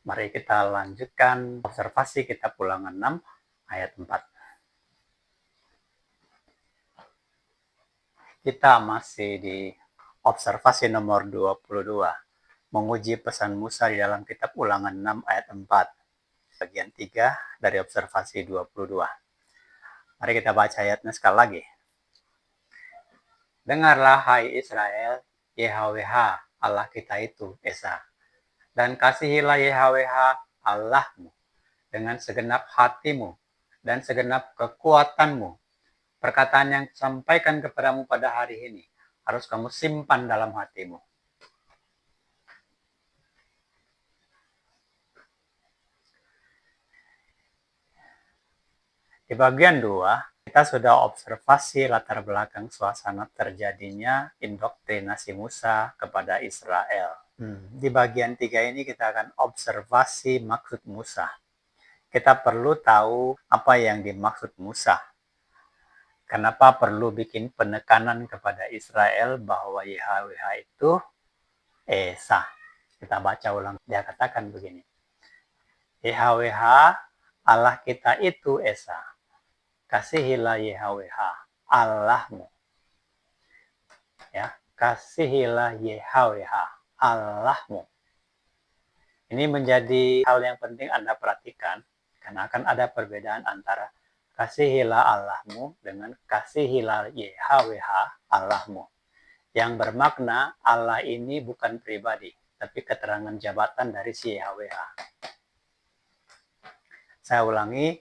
Mari kita lanjutkan observasi kitab Ulangan 6 ayat 4. Kita masih di observasi nomor 22, menguji pesan Musa di dalam kitab Ulangan 6 ayat 4. Bagian 3 dari observasi 22. Mari kita baca ayatnya sekali lagi. Dengarlah hai Israel, YHWH Allah kita itu Esa. Dan kasihilah YHWH Allahmu dengan segenap hatimu dan segenap kekuatanmu. Perkataan yang sampaikan kepadamu pada hari ini harus kamu simpan dalam hatimu. Di bagian 2, kita sudah observasi latar belakang suasana terjadinya indoktrinasi Musa kepada Israel. Di bagian 3 ini kita akan observasi maksud Musa. Kita perlu tahu apa yang dimaksud Musa. Kenapa perlu bikin penekanan kepada Israel bahwa YHWH itu Esa. Kita baca ulang. Dia katakan begini. YHWH Allah kita itu Esa. Kasihilah YHWH Allahmu. Ya, kasihilah YHWH Allahmu. Ini menjadi hal yang penting Anda perhatikan, karena akan ada perbedaan antara kasihilah Allahmu dengan kasihilah YHWH Allahmu. Yang bermakna Allah ini bukan pribadi, tapi keterangan jabatan dari si YHWH. Saya ulangi,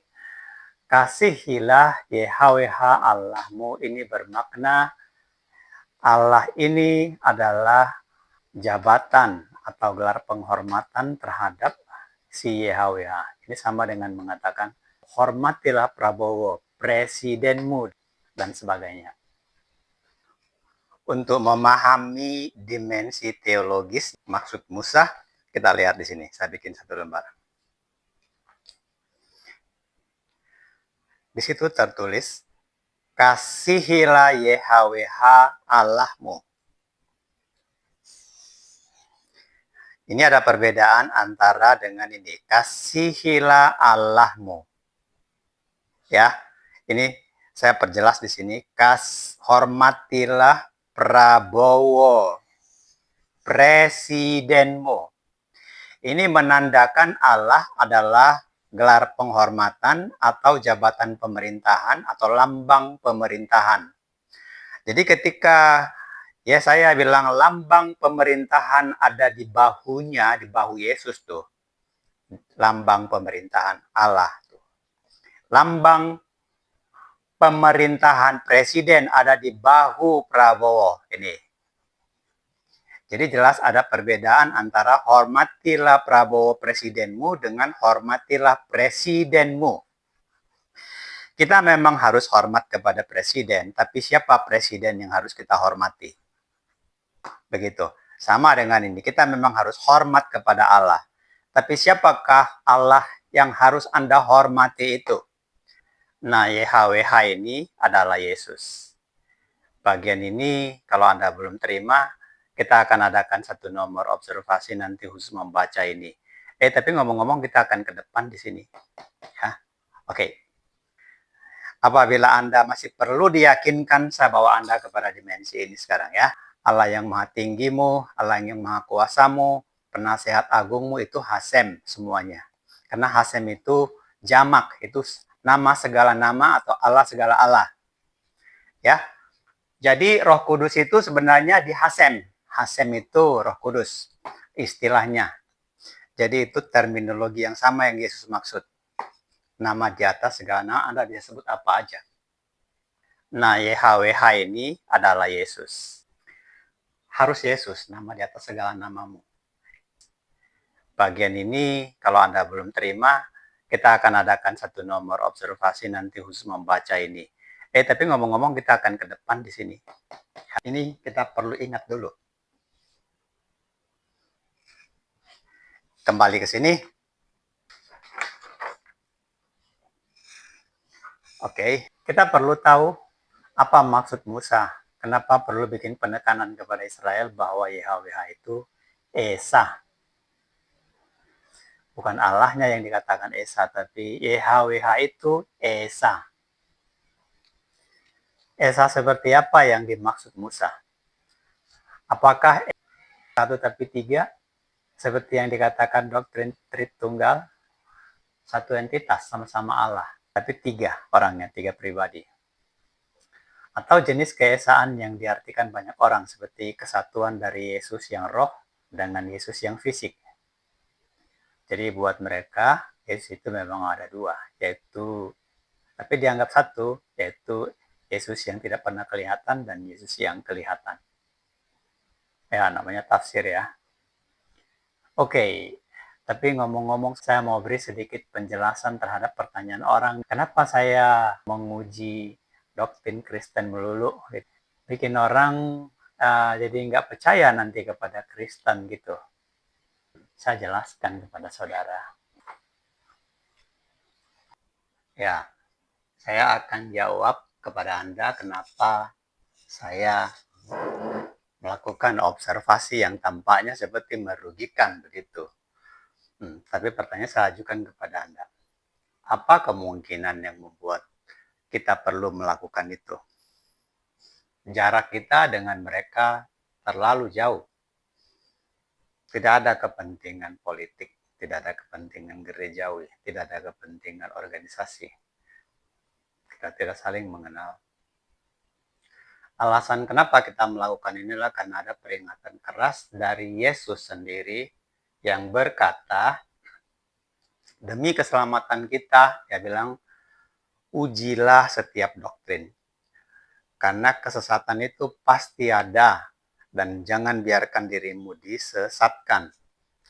kasihilah YHWH Allahmu ini bermakna Allah ini adalah jabatan atau gelar penghormatan terhadap si YHWH. Ini sama dengan mengatakan, hormatilah Prabowo, presidenmu, dan sebagainya. Untuk memahami dimensi teologis maksud Musa, kita lihat di sini. Saya bikin satu lembar. Di situ tertulis, kasihilah YHWH Allahmu. Ini ada perbedaan antara dengan ini. Kasihilah Allahmu. Ya, ini saya perjelas di sini. Hormatilah Prabowo, presidenmu. Ini menandakan Allah adalah gelar penghormatan atau jabatan pemerintahan atau lambang pemerintahan. Jadi ketika saya bilang lambang pemerintahan ada di bahunya, di bahu Yesus tuh. Lambang pemerintahan Allah tuh. Lambang pemerintahan presiden ada di bahu Prabowo ini. Jadi jelas ada perbedaan antara hormatilah Prabowo presidenmu dengan hormatilah presidenmu. Kita memang harus hormat kepada presiden, tapi siapa presiden yang harus kita hormati? Begitu. Sama dengan ini, kita memang harus hormat kepada Allah. Tapi siapakah Allah yang harus Anda hormati itu? Nah, YHWH ini adalah Yesus. Bagian ini, kalau Anda belum terima, kita akan adakan satu nomor observasi nanti khusus membaca ini. Tapi ngomong-ngomong kita akan ke depan di sini. Ya. Oke. Apabila Anda masih perlu diyakinkan, saya bawa Anda kepada dimensi ini sekarang ya. Allah yang maha tinggimu, Allah yang maha kuasamu, penasehat agungmu itu Hasem semuanya. Karena Hasem itu jamak, itu nama segala nama atau Allah segala Allah. Ya. Jadi Roh Kudus itu sebenarnya di Hasem. Hasem itu Roh Kudus istilahnya. Jadi itu terminologi yang sama yang Yesus maksud. Nama di atas segala nama, Anda bisa sebut apa aja. Nah, YHWH ini adalah Yesus. Harus Yesus, nama di atas segala namamu. Bagian ini, kalau Anda belum terima, kita akan adakan satu nomor observasi nanti khusus membaca ini. Tapi ngomong-ngomong kita akan ke depan di sini. Ini kita perlu ingat dulu. Kembali ke sini. Oke, kita perlu tahu apa maksud Musa. Kenapa perlu bikin penekanan kepada Israel bahwa YHWH itu Esa. Bukan Allahnya yang dikatakan Esa, tapi YHWH itu Esa. Esa seperti apa yang dimaksud Musa? Apakah satu tapi tiga, seperti yang dikatakan doktrin Tritunggal, satu entitas sama-sama Allah, tapi tiga orangnya, tiga pribadi? Atau jenis keesaan yang diartikan banyak orang, seperti kesatuan dari Yesus yang roh dengan Yesus yang fisik. Jadi buat mereka, Yesus itu memang ada dua, yaitu, tapi dianggap satu, yaitu Yesus yang tidak pernah kelihatan dan Yesus yang kelihatan. Ya, namanya tafsir ya. Oke, tapi ngomong-ngomong, saya mau beri sedikit penjelasan terhadap pertanyaan orang. Kenapa saya menguji doktrin Kristen melulu? Bikin orang jadi nggak percaya nanti kepada Kristen gitu. Saya jelaskan kepada saudara. Ya, saya akan jawab kepada Anda kenapa saya melakukan observasi yang tampaknya seperti merugikan begitu. Tapi pertanyaan saya ajukan kepada Anda. Apa kemungkinan yang membuat kita perlu melakukan itu? Jarak kita dengan mereka terlalu jauh. Tidak ada kepentingan politik, tidak ada kepentingan gerejawi, tidak ada kepentingan organisasi. Kita tidak saling mengenal. Alasan kenapa kita melakukan inilah karena ada peringatan keras dari Yesus sendiri yang berkata, demi keselamatan kita, dia bilang, ujilah setiap doktrin. Karena kesesatan itu pasti ada, dan jangan biarkan dirimu disesatkan.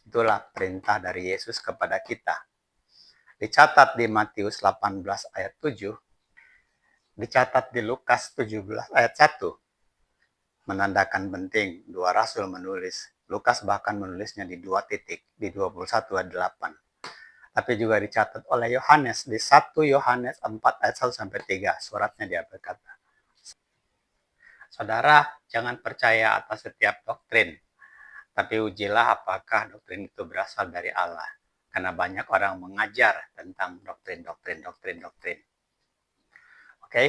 Itulah perintah dari Yesus kepada kita. Dicatat di Matius 18 ayat 7, dicatat di Lukas 17 ayat 1, menandakan penting. Dua rasul menulis, Lukas bahkan menulisnya di 2 titik, di 21 ayat 8. Tapi juga dicatat oleh Yohanes di 1 Yohanes 4 ayat 1-3. Suratnya dia berkata, saudara, jangan percaya atas setiap doktrin, tapi ujilah apakah doktrin itu berasal dari Allah. Karena banyak orang mengajar tentang doktrin. Oke,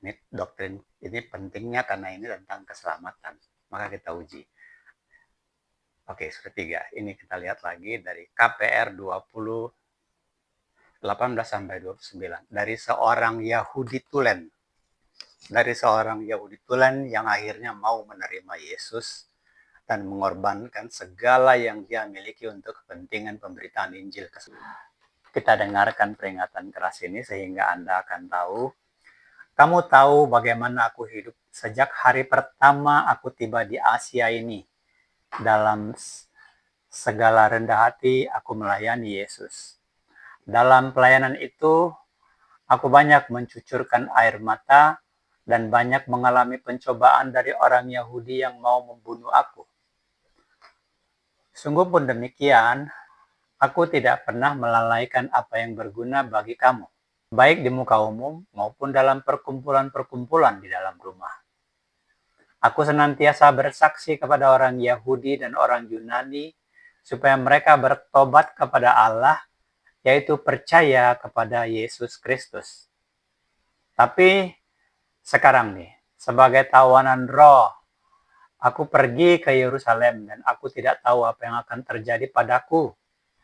ini doktrin ini pentingnya karena ini tentang keselamatan. Maka kita uji. Oke, surat 3. Ini kita lihat lagi dari KPR 20 18-29. Dari seorang Yahudi Tulen. Dari seorang Yahudi Tulen yang akhirnya mau menerima Yesus dan mengorbankan segala yang dia miliki untuk kepentingan pemberitaan Injil. Kita dengarkan peringatan keras ini sehingga Anda akan tahu. Kamu tahu bagaimana aku hidup sejak hari pertama aku tiba di Asia ini. Dalam segala rendah hati aku melayani Yesus. Dalam pelayanan itu, aku banyak mencucurkan air mata dan banyak mengalami pencobaan dari orang Yahudi yang mau membunuh aku. Sungguh pun demikian, aku tidak pernah melalaikan apa yang berguna bagi kamu, baik di muka umum maupun dalam perkumpulan-perkumpulan di dalam rumah. Aku senantiasa bersaksi kepada orang Yahudi dan orang Yunani supaya mereka bertobat kepada Allah, yaitu percaya kepada Yesus Kristus. Tapi sekarang nih, sebagai tawanan roh, aku pergi ke Yerusalem dan aku tidak tahu apa yang akan terjadi padaku.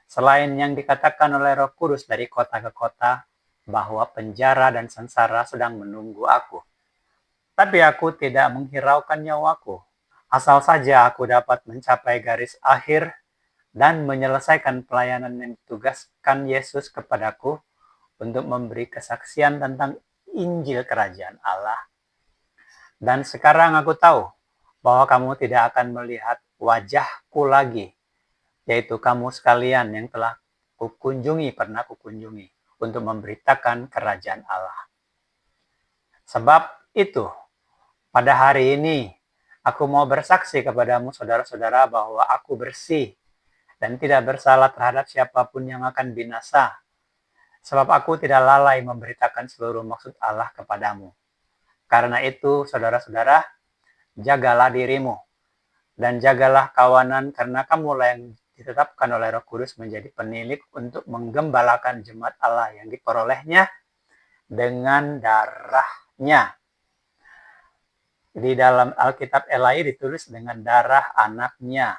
Selain yang dikatakan oleh Roh Kudus dari kota ke kota, bahwa penjara dan sengsara sedang menunggu aku. Tapi aku tidak menghiraukan nyawaku. Asal saja aku dapat mencapai garis akhir dan menyelesaikan pelayanan yang ditugaskan Yesus kepadaku untuk memberi kesaksian tentang Injil Kerajaan Allah. Dan sekarang aku tahu bahwa kamu tidak akan melihat wajahku lagi, yaitu kamu sekalian yang telah pernah kukunjungi untuk memberitakan kerajaan Allah. Sebab itu, pada hari ini, aku mau bersaksi kepadamu saudara-saudara bahwa aku bersih dan tidak bersalah terhadap siapapun yang akan binasa. Sebab aku tidak lalai memberitakan seluruh maksud Allah kepadamu. Karena itu, saudara-saudara, jagalah dirimu dan jagalah kawanan karena kamulah yang ditetapkan oleh Roh Kudus menjadi penilik untuk menggembalakan jemaat Allah yang diperolehnya dengan darahnya. Di dalam Alkitab LAI ditulis dengan darah anaknya.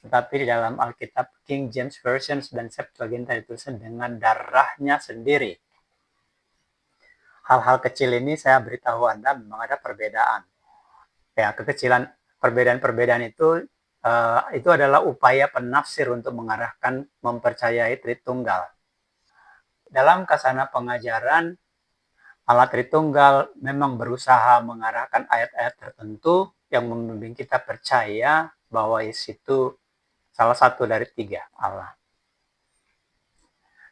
Tetapi di dalam Alkitab King James Version dan Septuaginta ditulis dengan darahnya sendiri. Hal-hal kecil ini saya beritahu Anda memang ada perbedaan. Ya, kekecilan perbedaan-perbedaan itu adalah upaya penafsir untuk mengarahkan mempercayai Tritunggal. Dalam kasana pengajaran, Allah Tritunggal memang berusaha mengarahkan ayat-ayat tertentu yang membimbing kita percaya bahwa Yesus itu salah satu dari 3 Allah.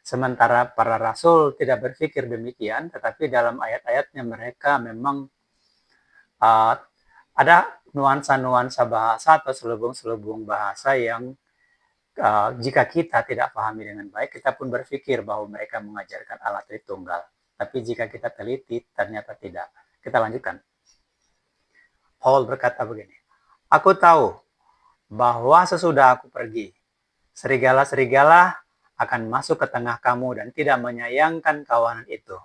Sementara para rasul tidak berpikir demikian, tetapi dalam ayat-ayatnya mereka memang ada nuansa-nuansa bahasa atau selubung-selubung bahasa yang jika kita tidak pahami dengan baik, kita pun berpikir bahwa mereka mengajarkan Allah Tritunggal. Tapi jika kita teliti, ternyata tidak. Kita lanjutkan. Paul berkata begini, "Aku tahu bahwa sesudah aku pergi, serigala-serigala akan masuk ke tengah kamu dan tidak menyayangkan kawanan itu.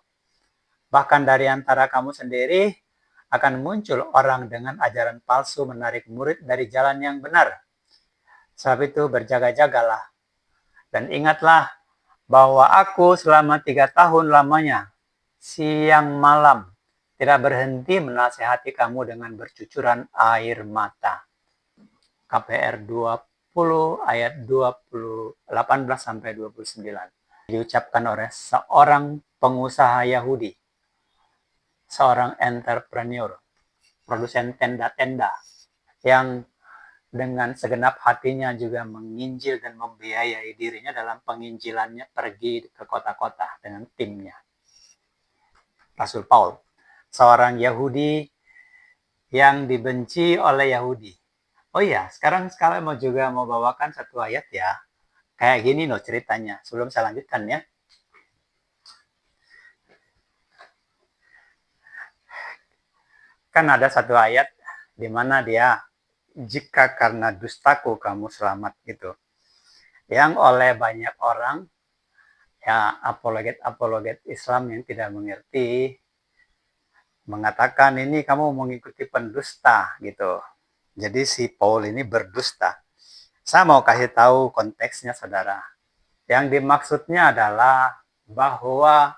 Bahkan dari antara kamu sendiri akan muncul orang dengan ajaran palsu menarik murid dari jalan yang benar. Sebab itu berjaga-jagalah. Dan ingatlah bahwa aku selama 3 tahun lamanya, siang malam, tidak berhenti menasehati kamu dengan bercucuran air mata." KPR 20 ayat 18-29. Diucapkan oleh seorang pengusaha Yahudi, seorang entrepreneur, produsen tenda-tenda, yang dengan segenap hatinya juga menginjil dan membiayai dirinya dalam penginjilannya pergi ke kota-kota dengan timnya. Rasul Paul, seorang Yahudi yang dibenci oleh Yahudi. Oh iya, sekarang mau bawakan satu ayat ya. Kayak gini loh ceritanya. Sebelum saya lanjutkan ya. Kan ada satu ayat di mana dia, "Jika karena dustaku kamu selamat," gitu. Yang oleh banyak orang, ya apologet Islam yang tidak mengerti, mengatakan ini kamu mengikuti pendusta gitu. Jadi si Paul ini berdusta. Saya mau kasih tahu konteksnya, saudara. Yang dimaksudnya adalah bahwa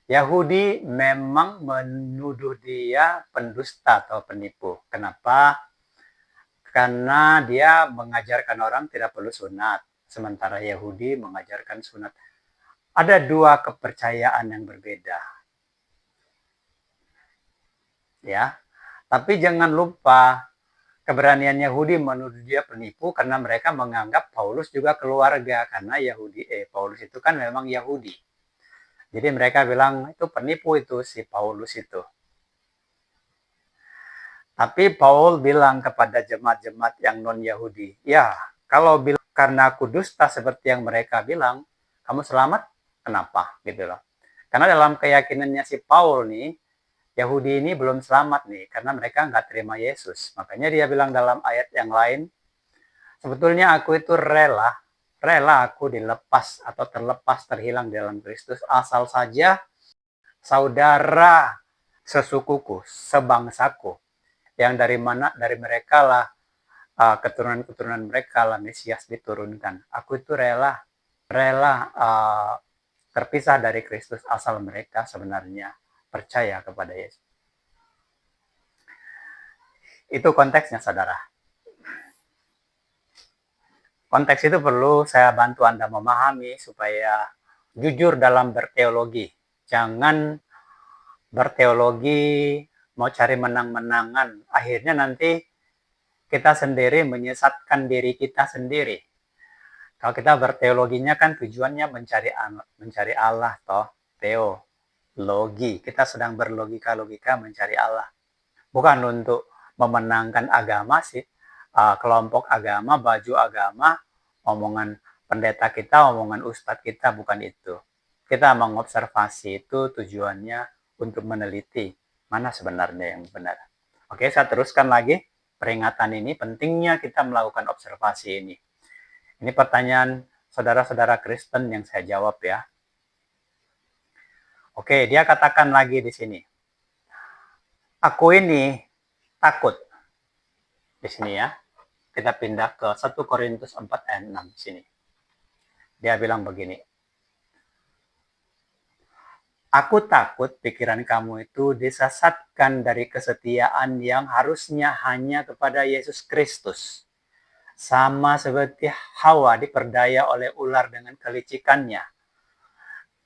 Yahudi memang menuduh dia pendusta atau penipu. Kenapa? Karena dia mengajarkan orang tidak perlu sunat, sementara Yahudi mengajarkan sunat. Ada 2 kepercayaan yang berbeda. Ya. Tapi jangan lupa, keberanian Yahudi menuduh dia penipu karena mereka menganggap Paulus juga keluarga, karena Paulus itu kan memang Yahudi. Jadi mereka bilang itu penipu itu si Paulus itu. Tapi Paul bilang kepada jemaat-jemaat yang non-Yahudi, "Ya, kalau bilang karena aku dusta seperti yang mereka bilang, kamu selamat, kenapa?" Gitu loh. Karena dalam keyakinannya si Paul nih, Yahudi ini belum selamat nih, karena mereka nggak terima Yesus. Makanya dia bilang dalam ayat yang lain, "Sebetulnya aku itu rela aku dilepas atau terhilang dalam Kristus, asal saja saudara sesukuku, sebangsaku, yang dari mereka lah keturunan mereka lah Mesias diturunkan. Aku itu rela terpisah dari Kristus asal mereka sebenarnya percaya kepada Yesus." Itu konteksnya, saudara. Konteks itu perlu saya bantu Anda memahami supaya jujur dalam berteologi. Jangan berteologi mau cari menang-menangan. Akhirnya nanti kita sendiri menyesatkan diri kita sendiri. Kalau kita berteologinya kan tujuannya mencari Allah toh, teologi. Kita sedang berlogika-logika mencari Allah. Bukan untuk memenangkan agama sih, kelompok agama, baju agama, omongan pendeta kita, omongan ustadz kita, bukan itu. Kita mengobservasi itu tujuannya untuk meneliti mana sebenarnya yang benar. Oke, saya teruskan lagi peringatan ini, pentingnya kita melakukan observasi ini. Ini pertanyaan saudara-saudara Kristen yang saya jawab ya. Oke, dia katakan lagi di sini. Aku ini takut. Di sini ya. Kita pindah ke 1 Korintus 4 ayat 6 sini. Dia bilang begini. Aku takut pikiran kamu itu disesatkan dari kesetiaan yang harusnya hanya kepada Yesus Kristus. Sama seperti Hawa diperdaya oleh ular dengan kelicikannya.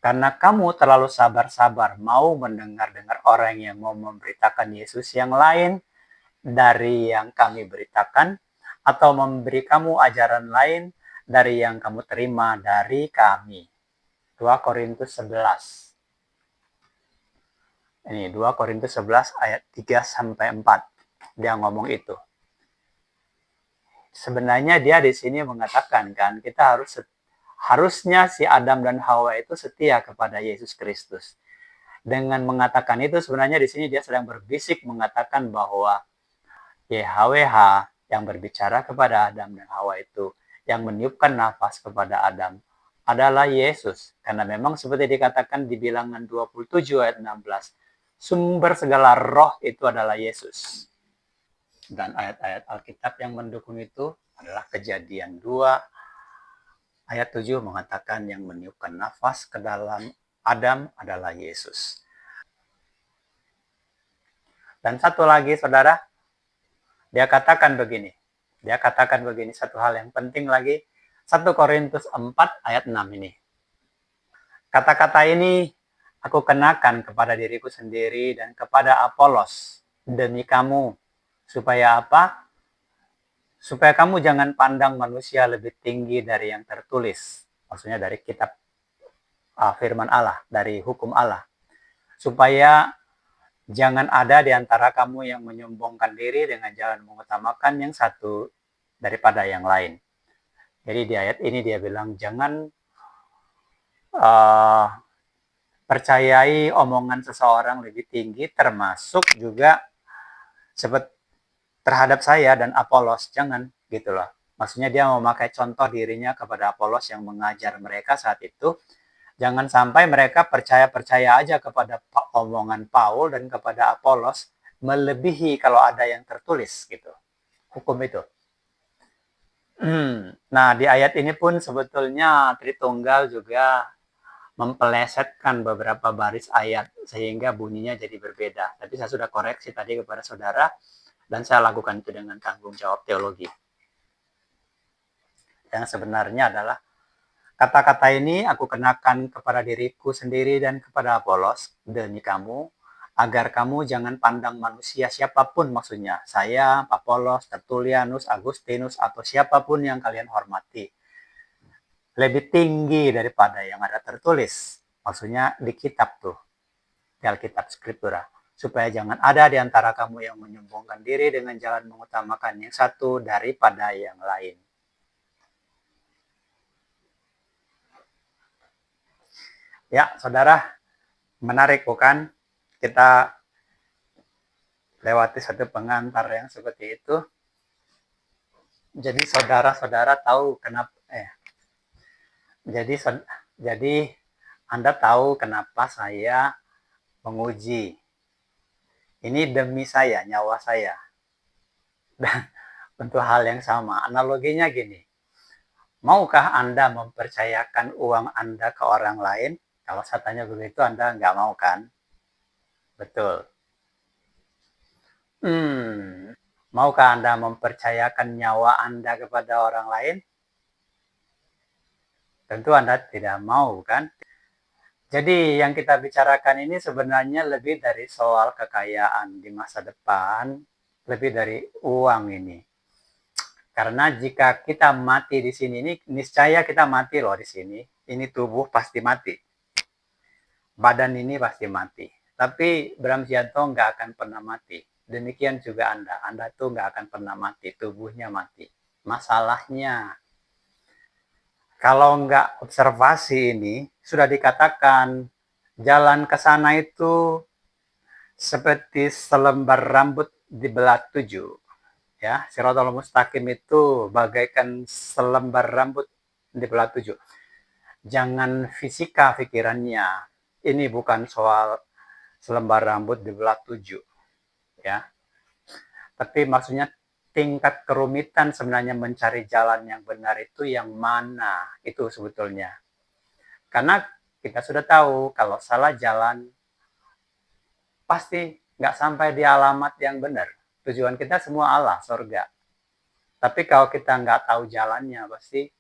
Karena kamu terlalu sabar-sabar mau mendengar-dengar orang yang mau memberitakan Yesus yang lain dari yang kami beritakan, atau memberi kamu ajaran lain dari yang kamu terima dari kami. 2 Korintus 11. Ini 2 Korintus 11 ayat 3 sampai 4. Dia ngomong itu. Sebenarnya dia di sini mengatakan kan, kita harusnya si Adam dan Hawa itu setia kepada Yesus Kristus. Dengan mengatakan itu sebenarnya di sini dia sedang berbisik mengatakan bahwa YHWH yang berbicara kepada Adam dan Hawa itu, yang meniupkan nafas kepada Adam adalah Yesus. Karena memang seperti dikatakan di Bilangan 27 ayat 16, sumber segala roh itu adalah Yesus. Dan ayat-ayat Alkitab yang mendukung itu adalah Kejadian 2 ayat 7 mengatakan yang meniupkan nafas ke dalam Adam adalah Yesus. Dan satu lagi saudara, dia katakan begini satu hal yang penting lagi, 1 Korintus 4 ayat 6 ini. Kata-kata ini aku kenakan kepada diriku sendiri dan kepada Apolos demi kamu. Supaya apa? Supaya kamu jangan pandang manusia lebih tinggi dari yang tertulis. Maksudnya dari kitab firman Allah, dari hukum Allah. Supaya jangan ada di antara kamu yang menyombongkan diri dengan jalan mengutamakan yang satu daripada yang lain. Jadi di ayat ini dia bilang jangan percayai omongan seseorang lebih tinggi, termasuk juga seperti terhadap saya dan Apolos, jangan gitu loh. Maksudnya dia memakai contoh dirinya kepada Apolos yang mengajar mereka saat itu. Jangan sampai mereka percaya-percaya aja kepada omongan Paul dan kepada Apolos, melebihi kalau ada yang tertulis gitu. Hukum itu. Nah, di ayat ini pun sebetulnya Tritunggal juga mempelesetkan beberapa baris ayat sehingga bunyinya jadi berbeda. Tapi saya sudah koreksi tadi kepada saudara dan saya lakukan itu dengan tanggung jawab teologi. Yang sebenarnya adalah kata-kata ini aku kenakan kepada diriku sendiri dan kepada Apolos demi kamu, agar kamu jangan pandang manusia siapapun, maksudnya saya, Apolos, Tertulianus, Agustinus, atau siapapun yang kalian hormati, lebih tinggi daripada yang ada tertulis. Maksudnya di kitab tuh, di Alkitab Skriptura. Supaya jangan ada di antara kamu yang menyombongkan diri dengan jalan mengutamakan yang satu daripada yang lain. Ya, saudara, menarik bukan? Kita lewati satu pengantar yang seperti itu. Jadi saudara-saudara tahu kenapa jadi Anda tahu kenapa saya menguji. Ini demi saya, nyawa saya. Dan untuk hal yang sama, analoginya gini. Maukah Anda mempercayakan uang Anda ke orang lain? Kalau saya tanya begitu, Anda nggak mau kan? Betul. Maukah Anda mempercayakan nyawa Anda kepada orang lain? Tentu Anda tidak mau kan? Jadi yang kita bicarakan ini sebenarnya lebih dari soal kekayaan di masa depan, lebih dari uang ini. Karena jika kita mati di sini, ini niscaya kita mati loh di sini. Ini tubuh pasti mati. Badan ini pasti mati. Tapi Bram Sianto nggak akan pernah mati. Demikian juga Anda. Anda tuh nggak akan pernah mati. Tubuhnya mati. Masalahnya, kalau nggak observasi ini, sudah dikatakan jalan ke sana itu seperti selembar rambut dibelah 7. Ya, Siratal Mustaqim itu bagaikan selembar rambut di belah 7. Jangan fisika pikirannya. Ini bukan soal selembar rambut di belah 7, ya. Tapi maksudnya tingkat kerumitan sebenarnya mencari jalan yang benar itu yang mana, itu sebetulnya. Karena kita sudah tahu kalau salah jalan pasti nggak sampai di alamat yang benar. Tujuan kita semua Allah, surga. Tapi kalau kita nggak tahu jalannya pasti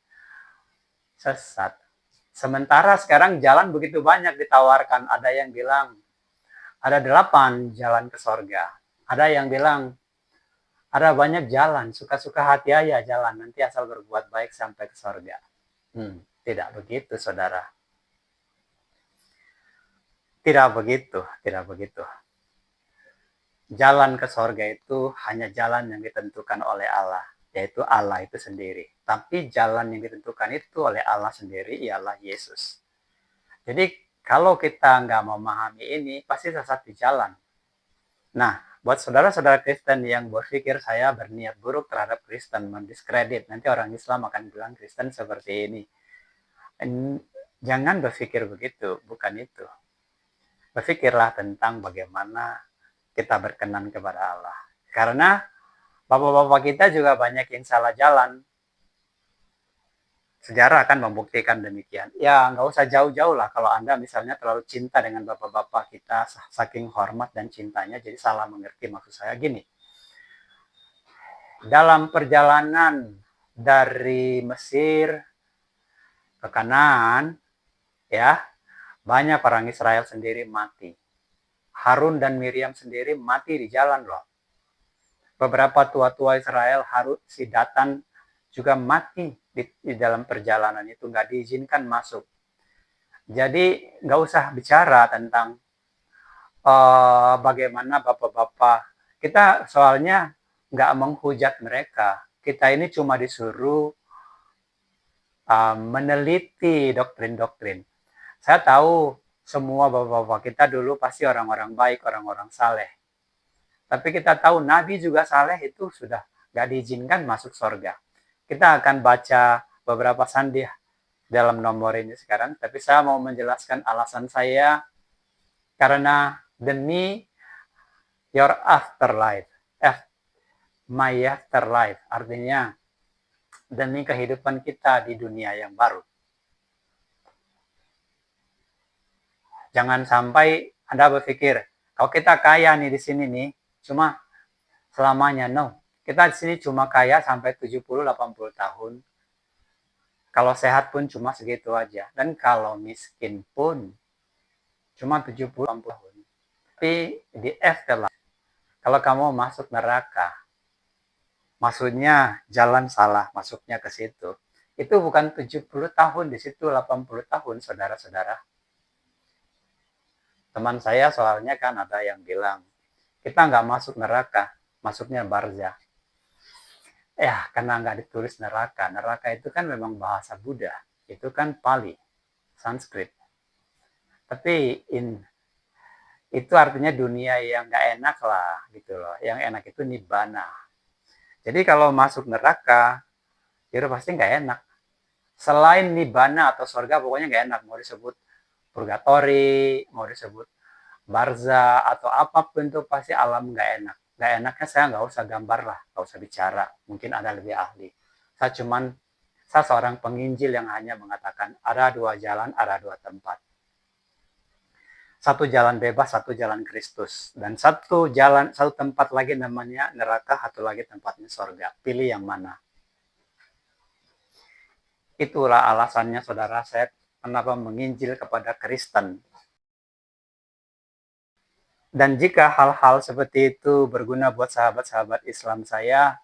sesat. Sementara sekarang jalan begitu banyak ditawarkan. Ada yang bilang ada 8 jalan ke surga. Ada yang bilang ada banyak jalan, suka-suka hati aja jalan, nanti asal berbuat baik sampai ke surga. Tidak begitu, saudara. Tidak begitu, tidak begitu. Jalan ke surga itu hanya jalan yang ditentukan oleh Allah, yaitu Allah itu sendiri. Tapi jalan yang ditentukan itu oleh Allah sendiri ialah Yesus. Jadi kalau kita nggak memahami ini, pasti sesat di jalan. Nah, buat saudara-saudara Kristen yang berpikir saya berniat buruk terhadap Kristen, mendiskredit, nanti orang Islam akan bilang Kristen seperti ini. Jangan berpikir begitu, bukan itu. Berpikirlah tentang bagaimana kita berkenan kepada Allah. Karena bapak-bapak kita juga banyak yang salah jalan. Sejarah akan membuktikan demikian. Ya, nggak usah jauh-jauh lah kalau Anda misalnya terlalu cinta dengan bapak-bapak kita, saking hormat dan cintanya, jadi salah mengerti maksud saya gini. Dalam perjalanan dari Mesir ke Kanaan, ya, banyak orang Israel sendiri mati. Harun dan Miriam sendiri mati di jalan loh. Beberapa tua-tua Israel, Harun, si Datan juga mati di dalam perjalanan itu, nggak diizinkan masuk. Jadi nggak usah bicara tentang bagaimana bapak-bapak. Kita soalnya nggak menghujat mereka. Kita ini cuma disuruh meneliti doktrin-doktrin. Saya tahu semua bapak-bapak kita dulu pasti orang-orang baik, orang-orang saleh. Tapi kita tahu Nabi juga saleh itu sudah nggak diizinkan masuk surga. Kita akan baca beberapa sandi dalam nomor ini sekarang, tapi saya mau menjelaskan alasan saya karena demi your afterlife, my afterlife, artinya demi kehidupan kita di dunia yang baru. Jangan sampai Anda berpikir, kalau kita kaya nih di sini nih, cuma selamanya, no. Kita di sini cuma kaya sampai 70-80 tahun. Kalau sehat pun cuma segitu aja. Dan kalau miskin pun cuma 70-80 tahun. Tapi di afterlife, kalau kamu masuk neraka, maksudnya jalan salah masuknya ke situ, itu bukan 70 tahun, di situ 80 tahun, saudara-saudara. Teman saya soalnya kan ada yang bilang, kita nggak masuk neraka, masuknya barzah. Ya, karena nggak ditulis neraka. Neraka itu kan memang bahasa Buddha. Itu kan Pali, Sanskrit. Tapi itu artinya dunia yang nggak enak lah, gitu loh. Yang enak itu nibbana. Jadi kalau masuk neraka, itu pasti nggak enak. Selain nibbana atau surga, pokoknya nggak enak. Mau disebut purgatori, mau disebut barza, atau apapun itu pasti alam nggak enak. Nggak enaknya saya nggak usah gambar lah, nggak usah bicara. Mungkin ada lebih ahli. Saya seorang penginjil yang hanya mengatakan ada 2 jalan, ada 2 tempat. Satu jalan bebas, satu jalan Kristus. Dan satu tempat lagi namanya neraka, satu lagi tempatnya surga. Pilih yang mana. Itulah alasannya saudara saya kenapa menginjil kepada Kristen. Dan jika hal-hal seperti itu berguna buat sahabat-sahabat Islam saya,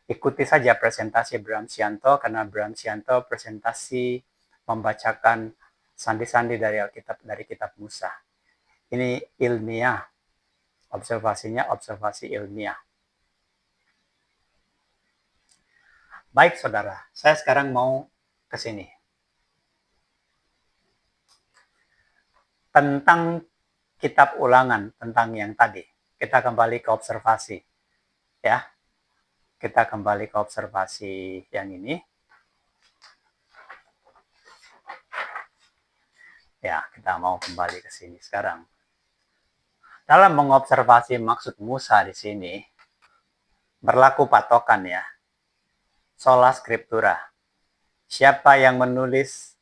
ikuti saja presentasi Bram Sianto, karena Bram Sianto presentasi membacakan sandi-sandi dari Alkitab, dari kitab Musa. Ini ilmiah, observasinya observasi ilmiah. Baik saudara, saya sekarang mau ke sini. Tentang kitab Ulangan, tentang yang tadi. Kita kembali ke observasi. Ya. Kita kembali ke observasi yang ini. Ya, kita mau kembali ke sini sekarang. Dalam mengobservasi maksud Musa di sini, berlaku patokan ya. Sola scriptura. Siapa yang menulis,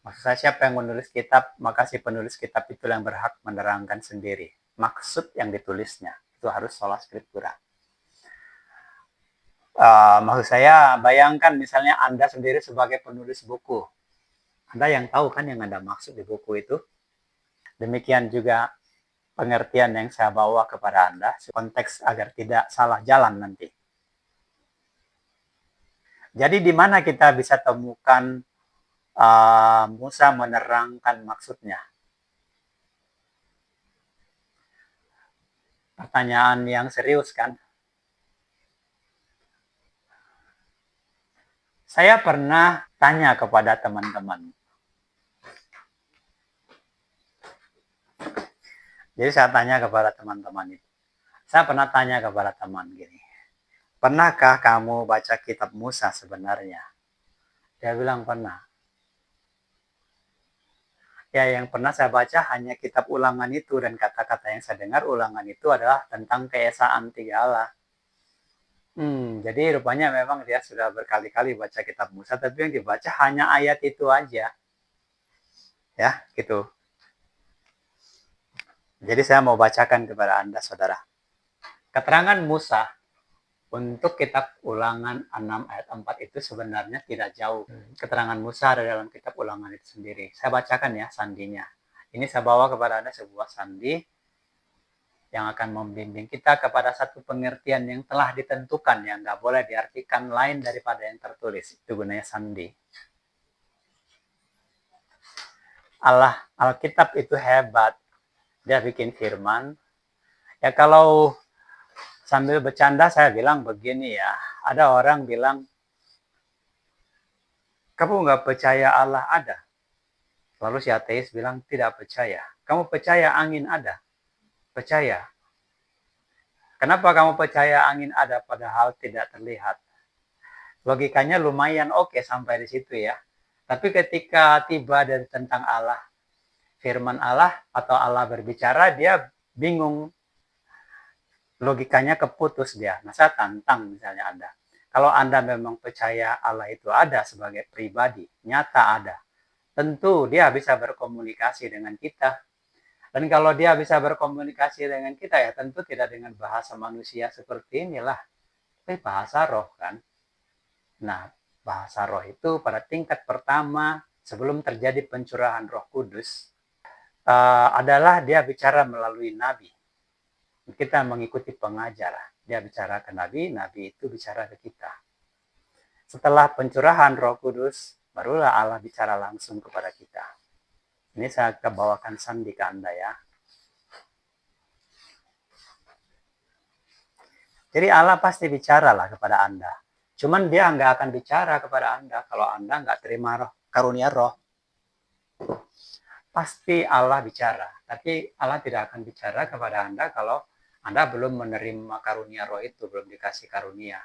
maksud saya siapa yang menulis kitab, maka si penulis kitab itu yang berhak menerangkan sendiri. Maksud yang ditulisnya, itu harus sola scriptura. Maksud saya, bayangkan misalnya Anda sendiri sebagai penulis buku. Anda yang tahu kan yang Anda maksud di buku itu. Demikian juga pengertian yang saya bawa kepada Anda, konteks agar tidak salah jalan nanti. Jadi di mana kita bisa temukan Musa menerangkan maksudnya? Pertanyaan yang serius kan? Saya pernah tanya kepada teman-teman. Jadi saya tanya kepada teman-teman itu. Saya pernah tanya kepada teman gini. Pernahkah kamu baca kitab Musa sebenarnya? Dia bilang pernah. Ya, yang pernah saya baca hanya kitab Ulangan itu, dan kata-kata yang saya dengar Ulangan itu adalah tentang keesaan tiga Allah. Jadi rupanya memang dia sudah berkali-kali baca kitab Musa, tapi yang dibaca hanya ayat itu aja. Ya, gitu. Jadi saya mau bacakan kepada Anda, saudara. Keterangan Musa untuk kitab Ulangan 6 ayat 4 itu sebenarnya tidak jauh. Keterangan Musa ada dalam kitab Ulangan itu sendiri. Saya bacakan ya sandinya. Ini saya bawa kepada Anda sebuah sandi yang akan membimbing kita kepada satu pengertian yang telah ditentukan, yang nggak boleh diartikan lain daripada yang tertulis. Itu gunanya sandi. Alkitab itu hebat. Dia bikin firman. Ya kalau sambil bercanda saya bilang begini ya. Ada orang bilang, kamu nggak percaya Allah ada? Lalu si ateis bilang tidak percaya. Kamu percaya angin ada? Percaya. Kenapa kamu percaya angin ada padahal tidak terlihat? Logikanya lumayan oke sampai di situ ya. Tapi ketika tiba dari tentang Allah, firman Allah atau Allah berbicara, dia bingung. Logikanya keputus dia. Nah, saya tantang misalnya Anda. Kalau Anda memang percaya Allah itu ada sebagai pribadi, nyata ada, tentu dia bisa berkomunikasi dengan kita. Dan kalau dia bisa berkomunikasi dengan kita, ya tentu tidak dengan bahasa manusia seperti inilah, tapi bahasa roh kan. Nah, bahasa roh itu pada tingkat pertama sebelum terjadi pencurahan Roh Kudus adalah dia bicara melalui nabi. Kita mengikuti pengajar. Dia bicara ke nabi, nabi itu bicara ke kita. Setelah pencurahan Roh Kudus, barulah Allah bicara langsung kepada kita. Ini saya kebawakan sandi ke Anda ya. Jadi Allah pasti bicara lah kepada Anda. Cuman dia nggak akan bicara kepada Anda kalau Anda nggak terima karunia roh. Pasti Allah bicara. Tapi Allah tidak akan bicara kepada Anda kalau Anda belum menerima karunia roh itu, belum dikasih karunia.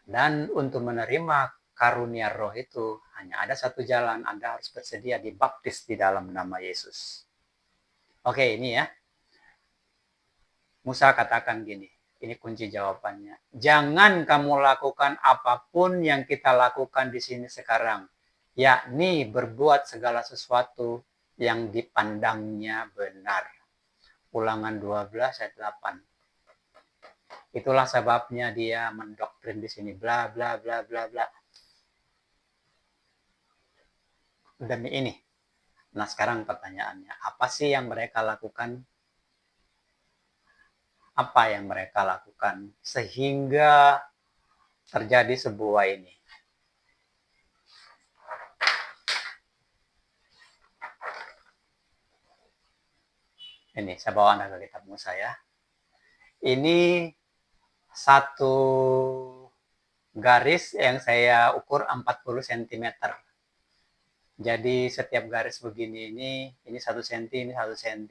Dan untuk menerima karunia roh itu hanya ada satu jalan, Anda harus bersedia dibaptis di dalam nama Yesus. Oke, ini ya. Musa katakan gini, ini kunci jawabannya. Jangan kamu lakukan apapun yang kita lakukan di sini sekarang, yakni berbuat segala sesuatu yang dipandangnya benar. Ulangan 12 ayat 8. Itulah sebabnya dia mendoktrin di sini, bla bla bla bla bla. Demi ini. Nah, sekarang pertanyaannya, apa sih yang mereka lakukan? Apa yang mereka lakukan sehingga terjadi sebuah ini? Ini saya bawa Anda ke kitab Musa ya. Ini satu garis yang saya ukur 40 cm. Jadi setiap garis begini ini 1 cm, ini 1 cm.